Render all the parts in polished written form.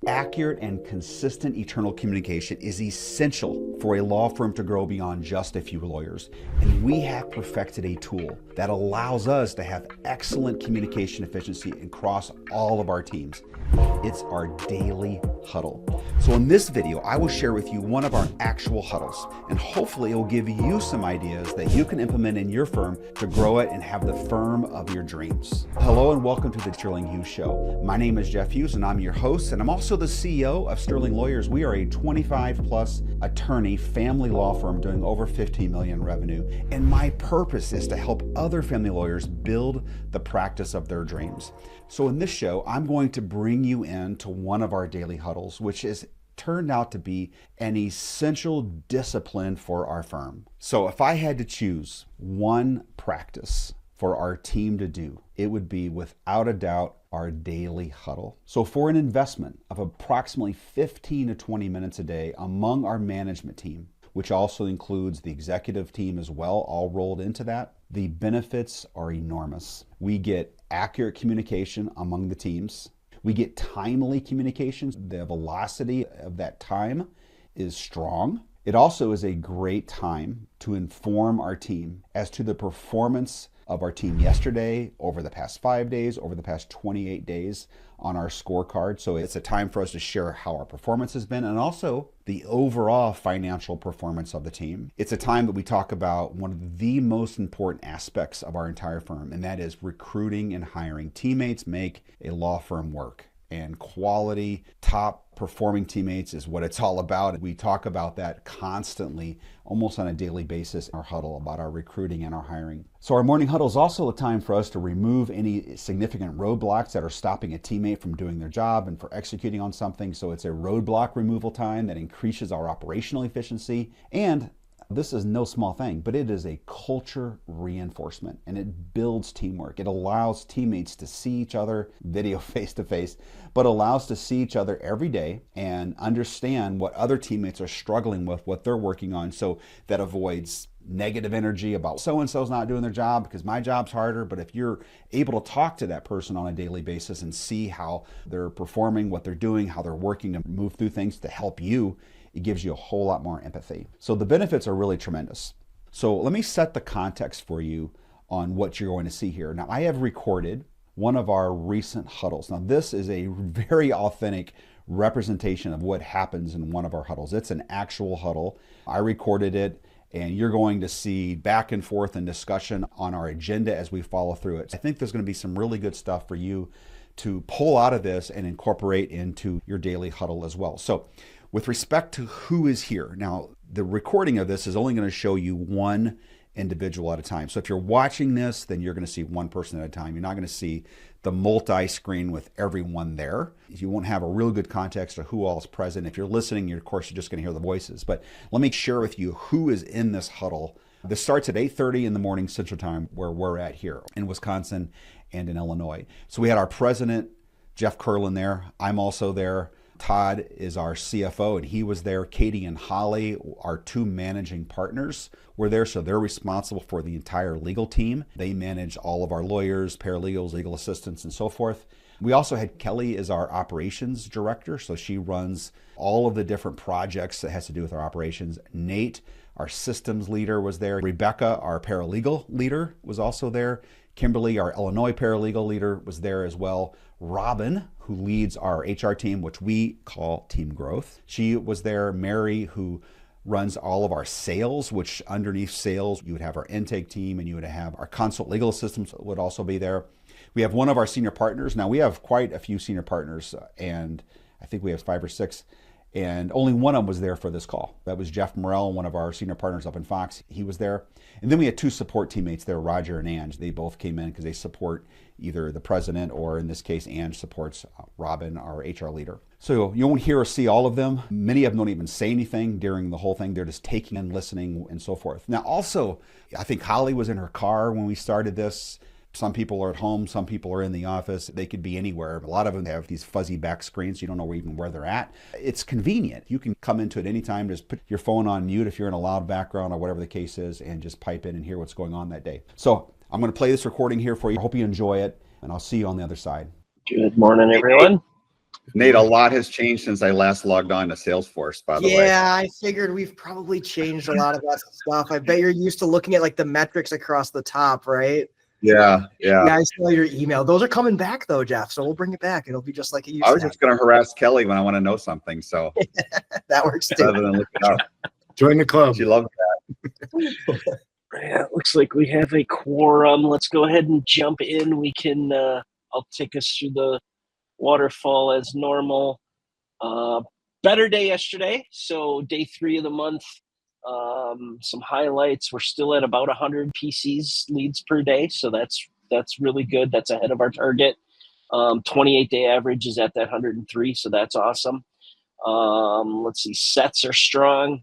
Accurate and consistent eternal communication is essential for a law firm to grow beyond just a few lawyers. And we have perfected a tool that allows us to have excellent communication efficiency across all of our teams. It's our daily huddle. So in this video, I will share with you one of our actual huddles, and hopefully it will give you some ideas that you can implement in your firm to grow it and have the firm of your dreams. Hello and welcome to the Sterling Hughes Show. My name is Jeff Hughes and I'm your host, and I'm also the CEO of Sterling Lawyers. We are a 25 plus attorney family law firm doing over 15 million revenue. And my purpose is to help other family lawyers build the practice of their dreams. So in this show, I'm going to bring you into one of our daily huddles, which has turned out to be an essential discipline for our firm. So if I had to choose one practice for our team to do, it would be without a doubt our daily huddle. So for an investment of approximately 15 to 20 minutes a day among our management team, which also includes the executive team as well, all rolled into that, the benefits are enormous. We get accurate communication among the teams. We get timely communications. The velocity of that time is strong. It also is a great time to inform our team as to the performance of our team yesterday, over the past 5 days, over the past 28 days on our scorecard. So it's a time for us to share how our performance has been and also the overall financial performance of the team. It's a time that we talk about one of the most important aspects of our entire firm, and that is recruiting and hiring. Teammates make a law firm work, and quality, top performing teammates is what it's all about. We talk about that constantly, almost on a daily basis in our huddle, about our recruiting and our hiring. So our morning huddle is also a time for us to remove any significant roadblocks that are stopping a teammate from doing their job and for executing on something. So it's a roadblock removal time that increases our operational efficiency. And this is no small thing, but it is a culture reinforcement, and it builds teamwork. It allows teammates to see each other video face to face, but allows to see each other every day and understand what other teammates are struggling with, what they're working on. So that avoids negative energy about so-and-so's not doing their job because my job's harder. But if you're able to talk to that person on a daily basis and see how they're performing, what they're doing, how they're working to move through things to help you, it gives you a whole lot more empathy. So the benefits are really tremendous. So let me set the context for you on what you're going to see here. Now, I have recorded one of our recent huddles. Now, this is a very authentic representation of what happens in one of our huddles. It's an actual huddle. I recorded it, and you're going to see back and forth and discussion on our agenda as we follow through it. I think there's going to be some really good stuff for you to pull out of this and incorporate into your daily huddle as well. So with respect to who is here, now the recording of this is only going to show you one individual at a time. So if you're watching this, then you're going to see one person at a time. You're not going to see the multi-screen with everyone there. You won't have a real good context of who all is present. If you're listening, of course, you're just going to hear the voices. But let me share with you who is in this huddle. This starts at 8:30 in the morning Central Time, where we're at here in Wisconsin and in Illinois. So we had our president, Jeff Curlin, there. I'm also there. Todd is our CFO, and he was there. Katie and Holly, our two managing partners, were there, so they're responsible for the entire legal team. They manage all of our lawyers, paralegals, legal assistants, and so forth. We also had Kelly as our operations director, so she runs all of the different projects that has to do with our operations. Nate, our systems leader, was there. Rebecca, our paralegal leader, was also there. Kimberly, our Illinois paralegal leader, was there as well. Robin, who leads our HR team, which we call Team Growth, she was there. Mary, who runs all of our sales, which underneath sales, you would have our intake team and you would have our consult legal assistants would also be there. We have one of our senior partners. Now, we have quite a few senior partners, and I think we have 5 or 6. And only one of them was there for this call. That was Jeff Morrell, one of our senior partners up in Fox. He was there. And then we had 2 support teammates there, Roger and Ange. They both came in because they support either the president, or in this case, Ange supports Robin, our HR leader. So you won't hear or see all of them. Many of them don't even say anything during the whole thing. They're just taking and listening and so forth. Now also, I think Holly was in her car when we started this. Some people are at home, some people are in the office. They could be anywhere. A lot of them have these fuzzy back screens. You don't know even where they're at. It's convenient. You can come into it anytime. Just put your phone on mute if you're in a loud background or whatever the case is, and just pipe in and hear what's going on that day. So I'm going to play this recording here for you. I hope you enjoy it, and I'll see you on the other side. Good morning, everyone. Nate, a lot has changed since I last logged on to Salesforce, by the way. Yeah, I figured we've probably changed a lot of that stuff. I bet you're used to looking at like the metrics across the top, right? Yeah. I saw your email. Those are coming back though, Jeff. So we'll bring it back. It'll be just like it used I was to just going to harass Kelly when I want to know something. So that works too. rather than look it up. Join the club. She loves that. Yeah, it looks like we have a quorum. Let's go ahead and jump in. We can, I'll take us through the waterfall as normal. Better day yesterday. So day 3 of the month. Some highlights. We're still at about 100 PCs leads per day. So that's really good. That's ahead of our target. 28-day average is at that 103. So that's awesome. Let's see. Sets are strong.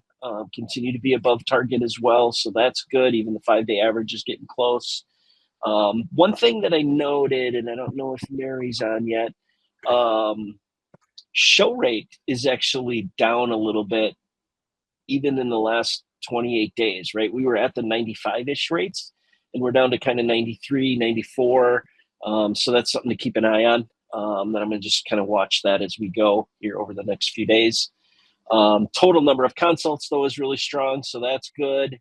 Continue to be above target as well. So that's good. Even the 5-day average is getting close. One thing that I noted, and I don't know if Mary's on yet, show rate is actually down a little bit, even in the last 28 days, right? We were at the 95-ish rates, and we're down to kind of 93, 94. So that's something to keep an eye on. And I'm going to just kind of watch that as we go here over the next few days. Total number of consults, though, is really strong, so that's good.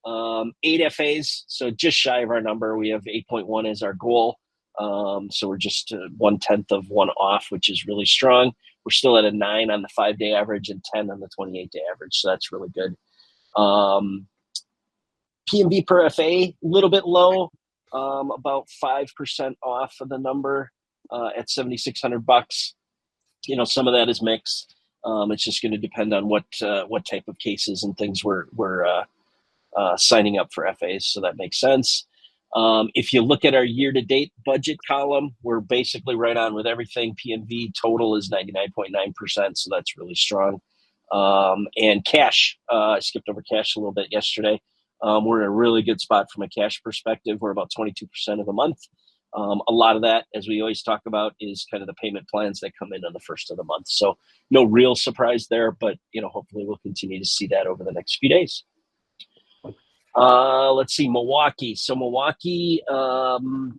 8 FAs, so just shy of our number. We have 8.1 as our goal. So we're just 1/10 of one off, which is really strong. We're still at a 9 on the 5-day average and 10 on the 28-day average, so that's really good. PMB per FA, a little bit low, about 5% off of the number at $7,600. You know, some of that is mixed. It's just going to depend on what type of cases and things we're signing up for FAs, so that makes sense. If you look at our year-to-date budget column, we're basically right on with everything. PMV total is 99.9%, so that's really strong. And cash, I skipped over cash a little bit yesterday. We're in a really good spot from a cash perspective. We're about 22% of the month. A lot of that, as we always talk about, is kind of the payment plans that come in on the first of the month. So no real surprise there, but hopefully we'll continue to see that over the next few days. Let's see, Milwaukee. So Milwaukee, after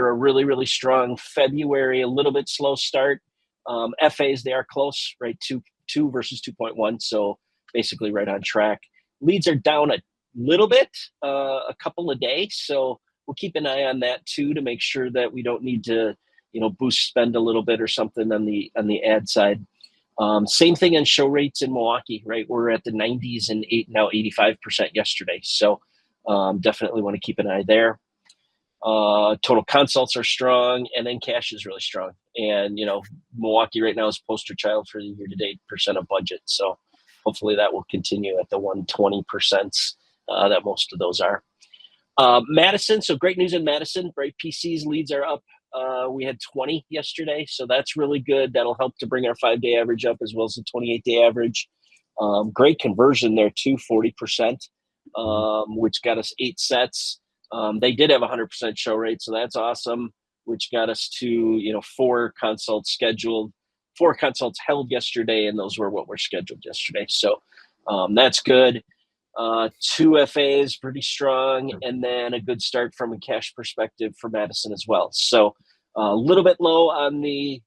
a really, really strong February, a little bit slow start. FAs, they are close, right? 2 versus 2.1. So basically right on track. Leads are down a little bit, a couple a day. So we'll keep an eye on that too, to make sure that we don't need to, boost spend a little bit or something on the ad side. Same thing on show rates in Milwaukee, right? We're at the 90s and now 85% yesterday. So definitely want to keep an eye there. Total consults are strong, and then cash is really strong. And, Milwaukee right now is poster child for the year-to-date percent of budget. So hopefully that will continue at the 120% that most of those are. Madison, so great news in Madison, right? PCs leads are up. We had 20 yesterday, so that's really good. That'll help to bring our 5-day average up as well as the 28-day average. Great conversion there too, 40%, which got us 8 sets. They did have 100% show rate, so that's awesome, which got us to 4 consults scheduled, 4 consults held yesterday, and those were what were scheduled yesterday. So that's good. 2 FAs, pretty strong, and then a good start from a cash perspective for Madison as well. So a little bit low on the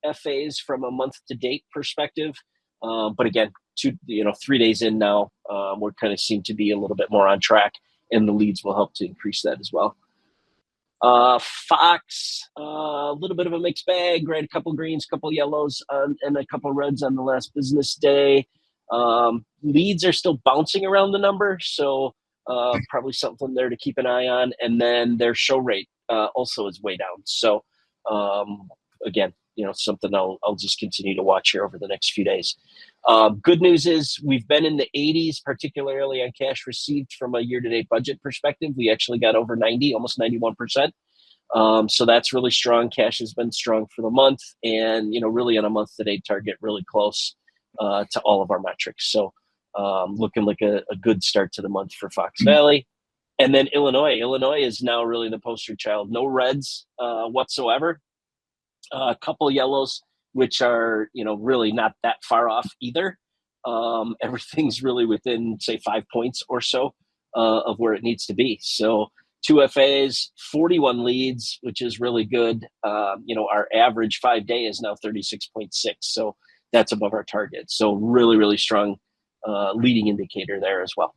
FAs from a month-to-date perspective, but again, 3 days in now, we're kind of seem to be a little bit more on track, and the leads will help to increase that as well. Fox, a little bit of a mixed bag, right? A couple greens, couple yellows, and a couple reds on the last business day. Leads are still bouncing around the number, so probably something there to keep an eye on. And then their show rate also is way down. So again, something I'll just continue to watch here over the next few days. Good news is we've been in the 80s, particularly on cash received from a year-to-date budget perspective. We actually got over 90, almost 91%. So that's really strong. Cash has been strong for the month, and really on a month-to-date target, really close to all of our metrics. So looking like a good start to the month for Fox Valley. And then Illinois is now really the poster child. No reds whatsoever. A couple yellows, which are really not that far off either. Everything's really within, say, 5 points or so of where it needs to be. So 2 FAs, 41 leads, which is really good. Our average 5-day is now 36.6. So that's above our target. So really, really strong leading indicator there as well.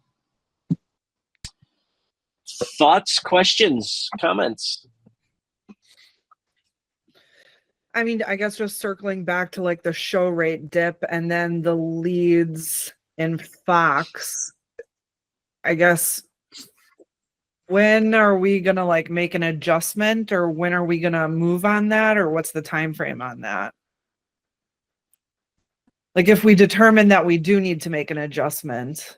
Thoughts, questions, comments? I mean, I guess just circling back to like the show rate dip and then the leads in Fox, I guess, when are we gonna like make an adjustment, or when are we gonna move on that, or what's the time frame on that? Like if we determine that we do need to make an adjustment.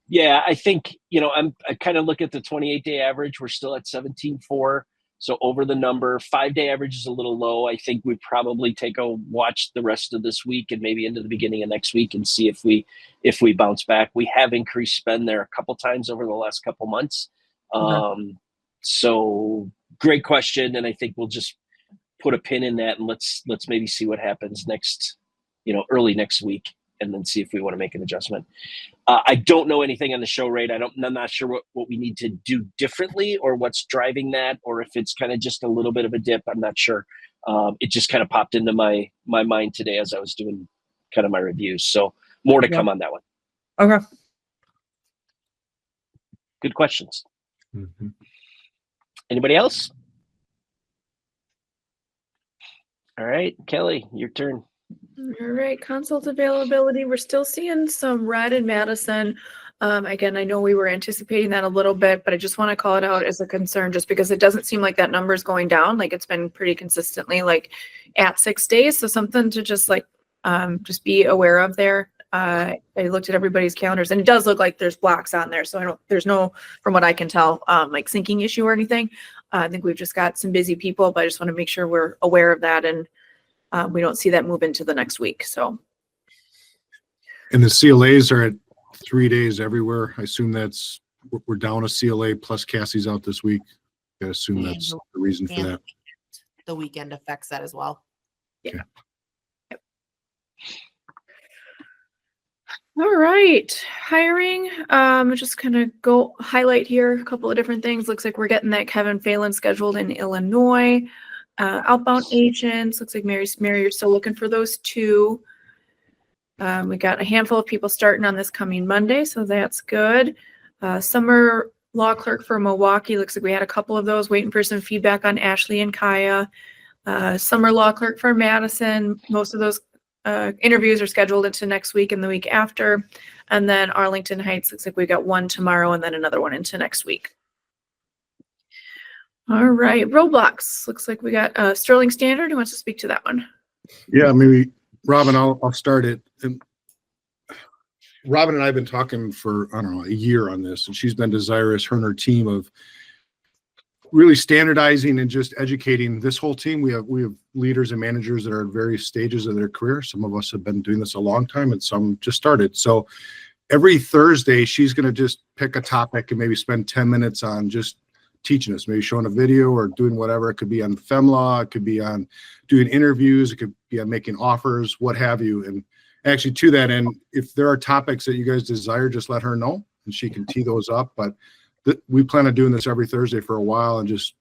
Yeah, I think, I kind of look at the 28-day average. We're still at 17.4. So over the number. 5-day average is a little low. I think we probably take a watch the rest of this week and maybe into the beginning of next week and see if we bounce back. We have increased spend there a couple times over the last couple months. So great question. And I think we'll just put a pin in that and let's maybe see what happens next, early next week, and then see if we want to make an adjustment. I don't know anything on the show rate. I'm not sure what we need to do differently or what's driving that, or if it's kind of just a little bit of a dip. I'm not sure. It just kind of popped into my mind today as I was doing kind of my reviews. So more to come on that one. Okay. Good questions. Mm-hmm. Anybody else? All right, Kelly, your turn. All right, consult availability. We're still seeing some red in Madison. Again, I know we were anticipating that a little bit, but I just want to call it out as a concern just because it doesn't seem like that number is going down. Like it's been pretty consistently like at 6 days. So something to just just be aware of there. I looked at everybody's calendars and it does look like there's blocks on there. So there's no, from what I can tell, like syncing issue or anything. I think we've just got some busy people, but I just want to make sure we're aware of that and we don't see that move into the next week. So, and the CLAs are at 3 days everywhere. I assume we're down a CLA plus Cassie's out this week. I assume that's the reason for that. The weekend affects that as well. Yeah. Okay. Yep. All right, hiring. Just kind of go highlight here a couple of different things. Looks like we're getting that Kevin Phelan scheduled in Illinois. Outbound agents, looks like Mary, you're still looking for those 2. We got a handful of people starting on this coming Monday, so that's good. Summer law clerk for Milwaukee, looks like we had a couple of those, waiting for some feedback on Ashley and Kaya. Summer law clerk for Madison, most of those interviews are scheduled into next week and the week after. And then Arlington Heights, looks like we got one tomorrow and then another one into next week. All right, roadblocks. Looks like we got Sterling Standard. Who wants to speak to that one? Yeah, maybe Robin, I'll start it. And Robin and I have been talking for, I don't know, a year on this, and she's been desirous, her and her team, of really standardizing and just educating this whole team. We have leaders and managers that are at various stages of their career. Some of us have been doing this a long time and some just started. So every Thursday, she's going to just pick a topic and maybe spend 10 minutes on just teaching us, maybe showing a video or doing whatever. It could be on FemLaw, it could be on doing interviews, it could be on making offers, what have you. And actually, to that end, if there are topics that you guys desire, just let her know and she can tee those up. But we plan on doing this every Thursday for a while and just,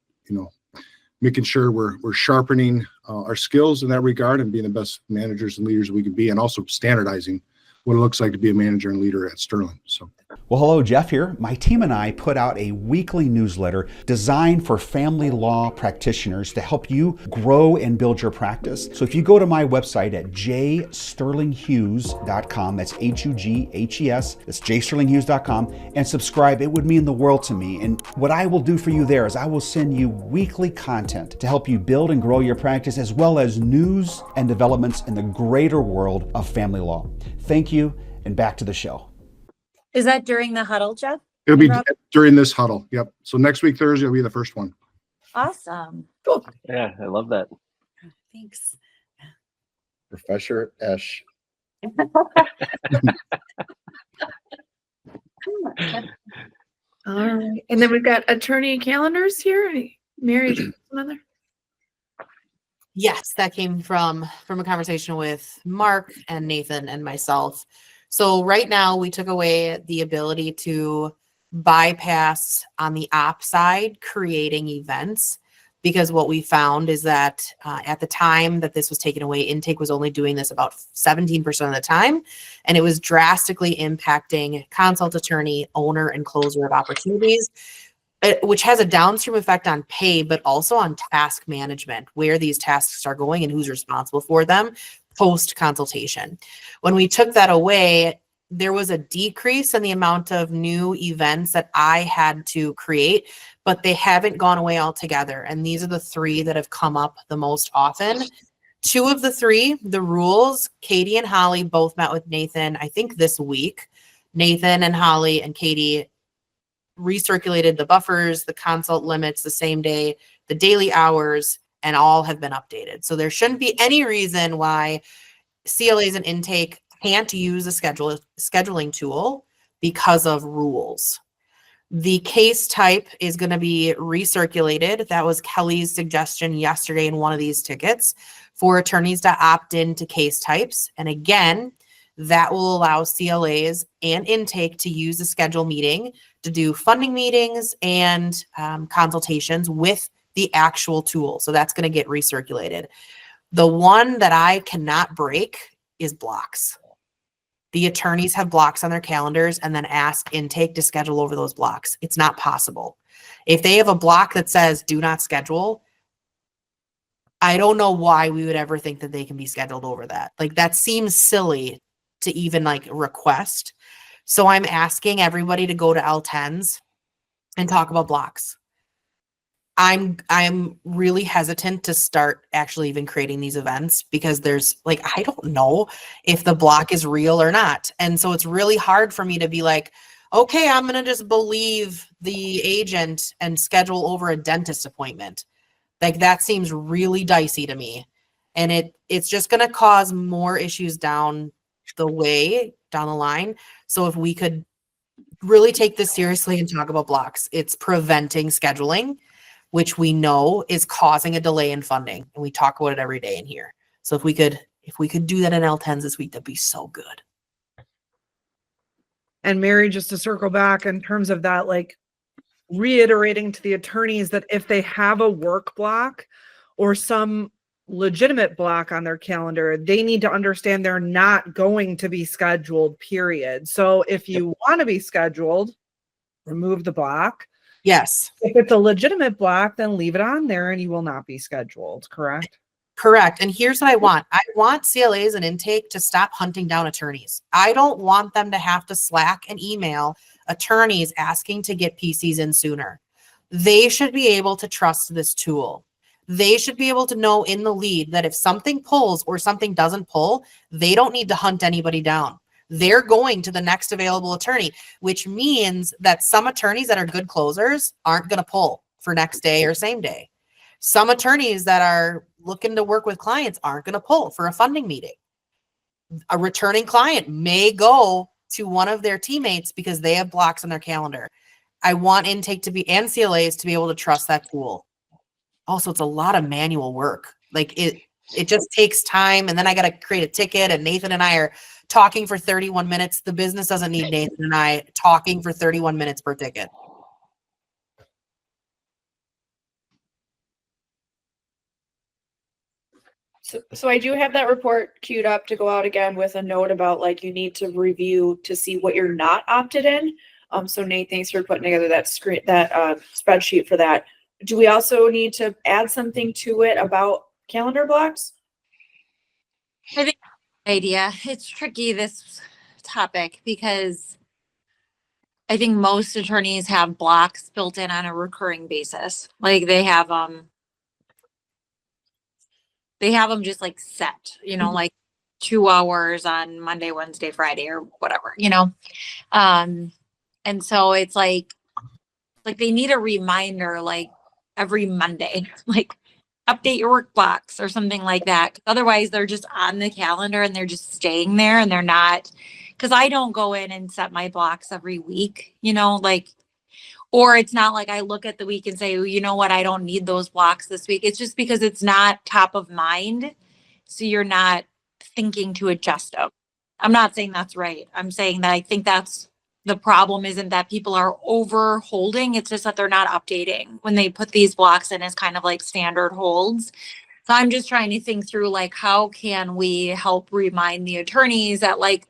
making sure we're sharpening our skills in that regard and being the best managers and leaders we can be, and also standardizing what it looks like to be a manager and leader at Sterling. So, well, hello, Jeff here. My team and I put out a weekly newsletter designed for family law practitioners to help you grow and build your practice. So if you go to my website at jsterlinghughes.com, that's Hughes, that's jsterlinghughes.com, and subscribe, it would mean the world to me. And what I will do for you there is I will send you weekly content to help you build and grow your practice, as well as news and developments in the greater world of family law. Thank you, and back to the show. Is that during the huddle, Jeff? it'll be during this huddle. Yep. So next week, Thursday, will be the first one. Awesome. Cool. Yeah, I love that. Thanks. Professor Esch. All right. And then we've got attorney calendars here. Mary, another. Yes, that came from a conversation with Mark and Nathan and myself. So right now we took away the ability to bypass on the op side creating events, because what we found is that at the time that this was taken away, intake was only doing this about 17% of the time, and it was drastically impacting consult attorney, owner, and closer of opportunities, which has a downstream effect on pay, but also on task management, where these tasks are going and who's responsible for them post consultation. When we took that away, there was a decrease in the amount of new events that I had to create, but they haven't gone away altogether. And these are the three that have come up the most often. Two of the three, the rules, Katie and Holly both met with Nathan, I think this week. Nathan and Holly and Katie recirculated the buffers, the consult limits the same day, the daily hours, and all have been updated. So there shouldn't be any reason why CLAs and intake can't use a scheduling tool because of rules. The case type is going to be recirculated. That was Kelly's suggestion yesterday in one of these tickets for attorneys to opt into case types. And again, that will allow CLAs and intake to use the schedule meeting to do funding meetings and consultations with the actual tool. So that's going to get recirculated. The one that I cannot break is blocks. The attorneys have blocks on their calendars and then ask intake to schedule over those blocks. It's not possible. If they have a block that says do not schedule, I don't know why we would ever think that they can be scheduled over that. Like, that seems silly to even like request. So I'm asking everybody to go to L10s and talk about blocks. I'm really hesitant to start actually even creating these events because there's like, I don't know if the block is real or not. And so it's really hard for me to be like, okay, I'm going to just believe the agent and schedule over a dentist appointment. Like, that seems really dicey to me. And it's just going to cause more issues down the line. So if we could really take this seriously and talk about blocks, it's preventing scheduling, which we know is causing a delay in funding. And we talk about it every day in here. So if we could do that in L10s this week, that'd be so good. And Mary, just to circle back in terms of that, like reiterating to the attorneys that if they have a work block or some legitimate block on their calendar, they need to understand they're not going to be scheduled, period. So if you want to be scheduled, remove the block. Yes. If it's a legitimate block, then leave it on there and you will not be scheduled, correct? Correct. And here's what I want. I want CLAs and intake to stop hunting down attorneys. I don't want them to have to Slack and email attorneys asking to get PCs in sooner. They should be able to trust this tool. They should be able to know in the lead that if something pulls or something doesn't pull, they don't need to hunt anybody down. They're going to the next available attorney, which means that some attorneys that are good closers aren't going to pull for next day or same day. Some attorneys that are looking to work with clients aren't going to pull for a funding meeting. A returning client may go to one of their teammates because they have blocks on their calendar. I want intake to be and CLAs to be able to trust that tool. Also, it's a lot of manual work. Like it just takes time. And then I got to create a ticket, and Nathan and I are talking for 31 minutes. The business doesn't need Nathan and I talking for 31 minutes per ticket. So I do have that report queued up to go out again with a note about like you need to review to see what you're not opted in. So Nate, thanks for putting together that spreadsheet for that. Do we also need to add something to it about calendar blocks? I think idea. It's tricky, this topic, because I think most attorneys have blocks built in on a recurring basis. Like they have them just like set, like 2 hours on Monday, Wednesday, Friday, or whatever, and so it's like they need a reminder like every Monday, like update your work blocks or something like that. Otherwise they're just on the calendar and they're just staying there, and they're not, because I don't go in and set my blocks every week, or it's not like I look at the week and say, well, you know what, I don't need those blocks this week. It's just because it's not top of mind. So you're not thinking to adjust them. I'm not saying that's right. I'm saying that I think that's the problem isn't that people are over holding, it's just that they're not updating when they put these blocks in as kind of like standard holds. So I'm just trying to think through like, how can we help remind the attorneys that like,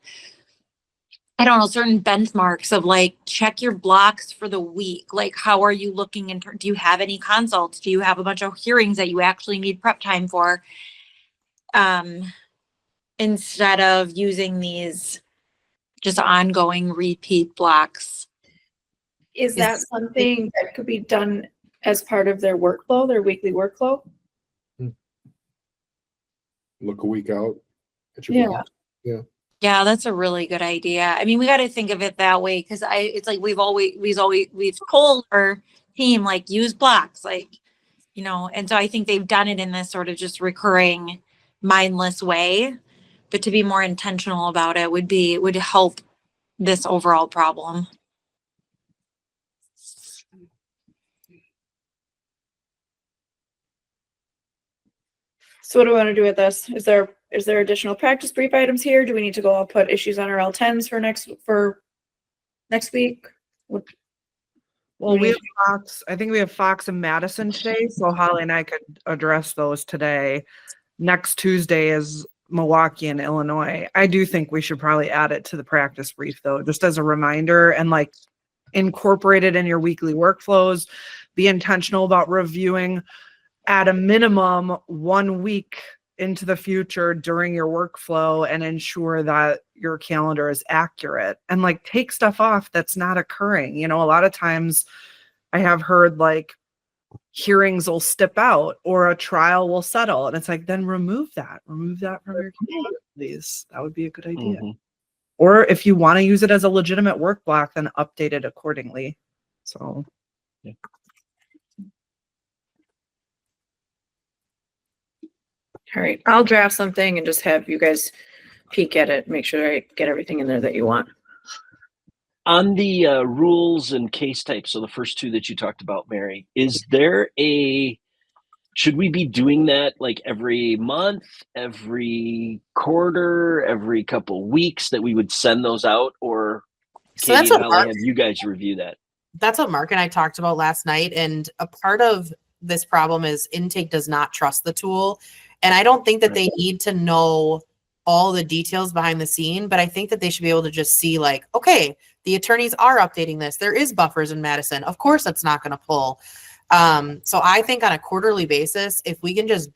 I don't know, certain benchmarks of like, check your blocks for the week. Like, how are you looking do you have any consults? Do you have a bunch of hearings that you actually need prep time for? Instead of using these just ongoing repeat blocks. Is that something that could be done as part of their workflow, their weekly workflow? Look a week out. At your Yeah. blocks. Yeah, that's a really good idea. I mean, we got to think of it that way because it's like we've told our team like use blocks, like, you know, and so I think they've done it in this sort of just recurring, mindless way. But to be more intentional about it would help this overall problem. So what do we want to do with this? Is there additional practice brief items here? Do we need to go and put issues on our L10s for next week? Well, we have Fox. I think we have Fox and Madison today, so Holly and I could address those today. Next Tuesday is Milwaukee and Illinois. I do think we should probably add it to the practice brief though, just as a reminder, and like incorporate it in your weekly workflows. Be intentional about reviewing at a minimum 1 week into the future during your workflow and ensure that your calendar is accurate and like take stuff off that's not occurring. You know, a lot of times I have heard like hearings will step out or a trial will settle, and it's like, then remove that from your calendar, please. That would be a good idea. Mm-hmm. Or if you want to use it as a legitimate work block, then update it accordingly. So yeah. All right, I'll draft something and just have you guys peek at it, make sure I get everything in there that you want. On the rules and case types, so the first two that you talked about, Mary, should we be doing that like every month, every quarter, every couple weeks that we would send those out? Or So Katie that's and what Holly, Mark, have you guys review that? that's what Mark and I talked about last night. And a part of this problem is intake does not trust the tool. And I don't think that they need to know all the details behind the scene, but I think that they should be able to just see like, okay, the attorneys are updating this. There is buffers in Madison. Of course, that's not going to pull. So I think on a quarterly basis, if we can just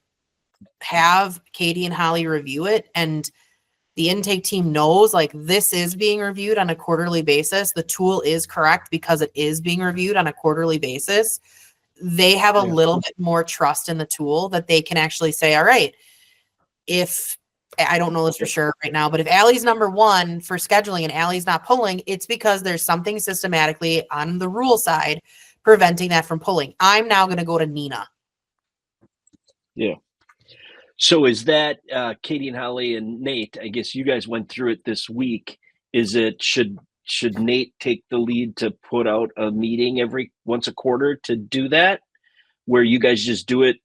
have Katie and Holly review it and the intake team knows like this is being reviewed on a quarterly basis, the tool is correct because it is being reviewed on a quarterly basis, they have a little bit more trust in the tool that they can actually say, all right, if I don't know this for sure right now, but if Allie's number one for scheduling and Allie's not pulling, it's because there's something systematically on the rule side preventing that from pulling. I'm now going to go to Nina. Yeah. So is that Katie and Holly and Nate? I guess you guys went through it this week. Is it should Nate take the lead to put out a meeting once a quarter to do that, where you guys just do it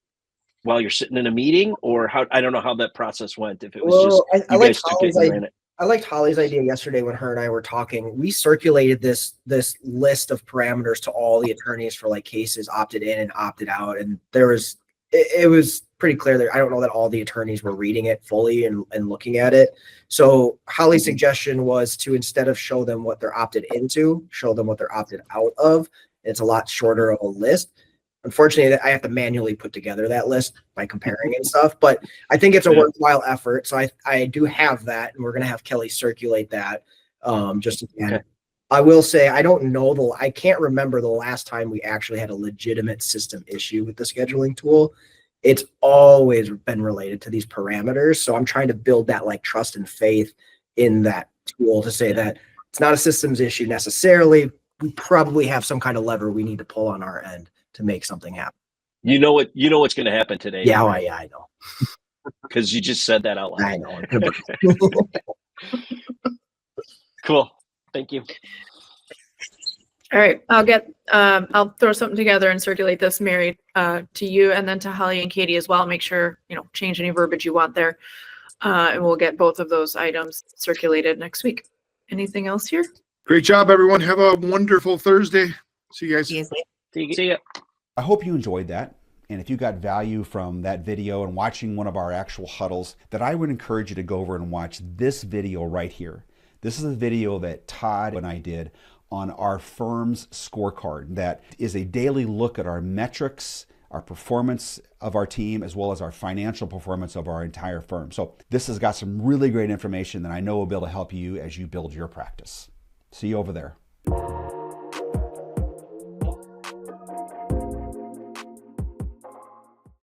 while you're sitting in a meeting, or how? I don't know how that process went. If it was I liked Holly's idea yesterday when her and I were talking. We circulated this list of parameters to all the attorneys for like cases opted in and opted out, and it was pretty clear there. I don't know that all the attorneys were reading it fully and looking at it. So Holly's suggestion was to, instead of show them what they're opted into, show them what they're opted out of. It's a lot shorter of a list. Unfortunately, I have to manually put together that list by comparing and stuff, but I think it's a worthwhile effort. So I do have that, and we're going to have Kelly circulate that. Just again, okay. I will say, I can't remember the last time we actually had a legitimate system issue with the scheduling tool. It's always been related to these parameters. So I'm trying to build that like trust and faith in that tool to say that it's not a systems issue necessarily. We probably have some kind of lever we need to pull on our end to make something happen. You know what's going to happen today. Yeah, right? I know. Because you just said that out loud. I know. Cool. Thank you. All right, I'll throw something together and circulate this, Mary, to you and then to Holly and Katie as well. Make sure, change any verbiage you want there. And we'll get both of those items circulated next week. Anything else here? Great job, everyone. Have a wonderful Thursday. See you guys. See you later. See ya. I hope you enjoyed that. And if you got value from that video and watching one of our actual huddles, that I would encourage you to go over and watch this video right here. This is a video that Todd and I did on our firm's scorecard that is a daily look at our metrics, our performance of our team, as well as our financial performance of our entire firm. So this has got some really great information that I know will be able to help you as you build your practice. See you over there.